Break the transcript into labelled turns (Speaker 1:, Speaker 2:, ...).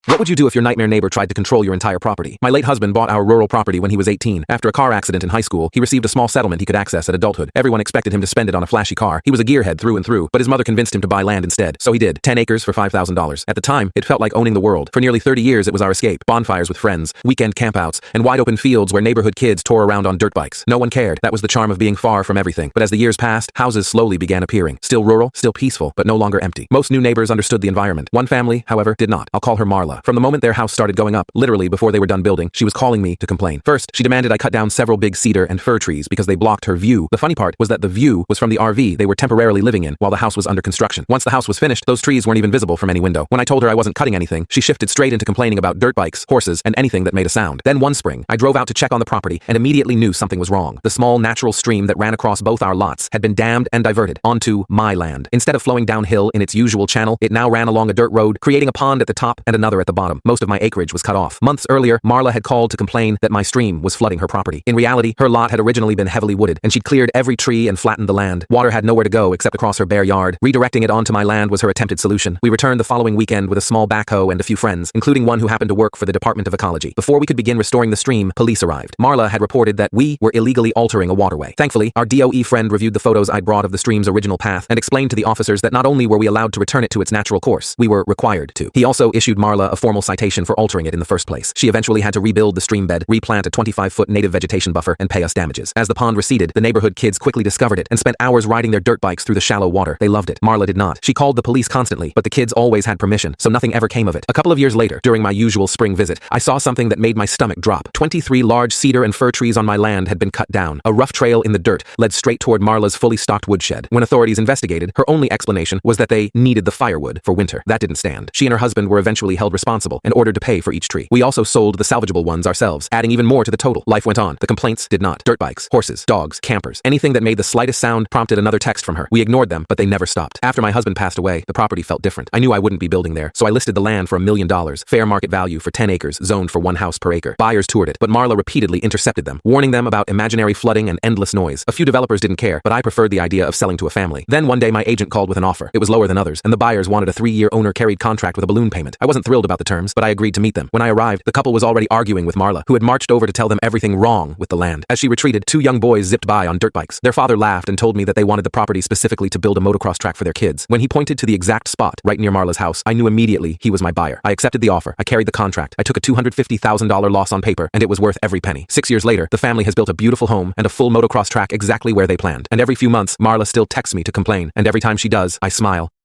Speaker 1: What would you do if your nightmare neighbor tried to control your entire property? My late husband bought our rural property when he was 18. After a car accident in high school, he received a small settlement he could access at adulthood. Everyone expected him to spend it on a flashy car. He was a gearhead through and through, but his mother convinced him to buy land instead. So he did. 10 acres for $5,000. At the time, it felt like owning the world. For nearly 30 years, it was our escape. Bonfires with friends, weekend campouts, and wide open fields where neighborhood kids tore around on dirt bikes. No one cared. That was the charm of being far from everything. But as the years passed, houses slowly began appearing. Still rural, still peaceful, but no longer empty. Most new neighbors understood the environment. One family, however, did not. I'll call her Marla. From the moment their house started going up, literally before they were done building, she was calling me to complain. First, she demanded I cut down several big cedar and fir trees because they blocked her view. The funny part was that the view was from the RV they were temporarily living in while the house was under construction. Once the house was finished, those trees weren't even visible from any window. When I told her I wasn't cutting anything, she shifted straight into complaining about dirt bikes, horses, and anything that made a sound. Then one spring, I drove out to check on the property and immediately knew something was wrong. The small natural stream that ran across both our lots had been dammed and diverted onto my land. Instead of flowing downhill in its usual channel, it now ran along a dirt road, creating a pond at the top and another at the bottom. Most of my acreage was cut off. Months earlier, Marla had called to complain that my stream was flooding her property. In reality, her lot had originally been heavily wooded, and she'd cleared every tree and flattened the land. Water had nowhere to go except across her bare yard. Redirecting it onto my land was her attempted solution. We returned the following weekend with a small backhoe and a few friends, including one who happened to work for the Department of Ecology. Before we could begin restoring the stream, police arrived. Marla had reported that we were illegally altering a waterway. Thankfully, our DOE friend reviewed the photos I'd brought of the stream's original path and explained to the officers that not only were we allowed to return it to its natural course, we were required to. He also issued Marla a formal citation for altering it in the first place. She eventually had to rebuild the stream bed, replant a 25-foot native vegetation buffer, and pay us damages. As the pond receded, the neighborhood kids quickly discovered it and spent hours riding their dirt bikes through the shallow water. They loved it. Marla did not. She called the police constantly, but the kids always had permission, so nothing ever came of it. A couple of years later, during my usual spring visit, I saw something that made my stomach drop. 23 large cedar and fir trees on my land had been cut down. A rough trail in the dirt led straight toward Marla's fully stocked woodshed. When authorities investigated, her only explanation was that they needed the firewood for winter. That didn't stand. She and her husband were eventually held responsible and ordered to pay for each tree. We also sold the salvageable ones ourselves, adding even more to the total. Life went on. The complaints did not. Dirt bikes, horses, dogs, campers, anything that made the slightest sound prompted another text from her. We ignored them, but they never stopped. After my husband passed away, the property felt different. I knew I wouldn't be building there, so I listed the land for $1 million, fair market value for 10 acres, zoned for 1 house per acre. Buyers toured it, but Marla repeatedly intercepted them, warning them about imaginary flooding and endless noise. A few developers didn't care, but I preferred the idea of selling to a family. Then one day my agent called with an offer. It was lower than others, and the buyers wanted a 3-year owner-carried contract with a balloon payment. I wasn't thrilled about the terms, but I agreed to meet them. When I arrived, the couple was already arguing with Marla, who had marched over to tell them everything wrong with the land. As she retreated, 2 young boys zipped by on dirt bikes. Their father laughed and told me that they wanted the property specifically to build a motocross track for their kids. When he pointed to the exact spot, right near Marla's house, I knew immediately he was my buyer. I accepted the offer. I carried the contract. I took a $250,000 loss on paper, and it was worth every penny. 6 years later, the family has built a beautiful home and a full motocross track exactly where they planned. And every few months, Marla still texts me to complain, and every time she does, I smile.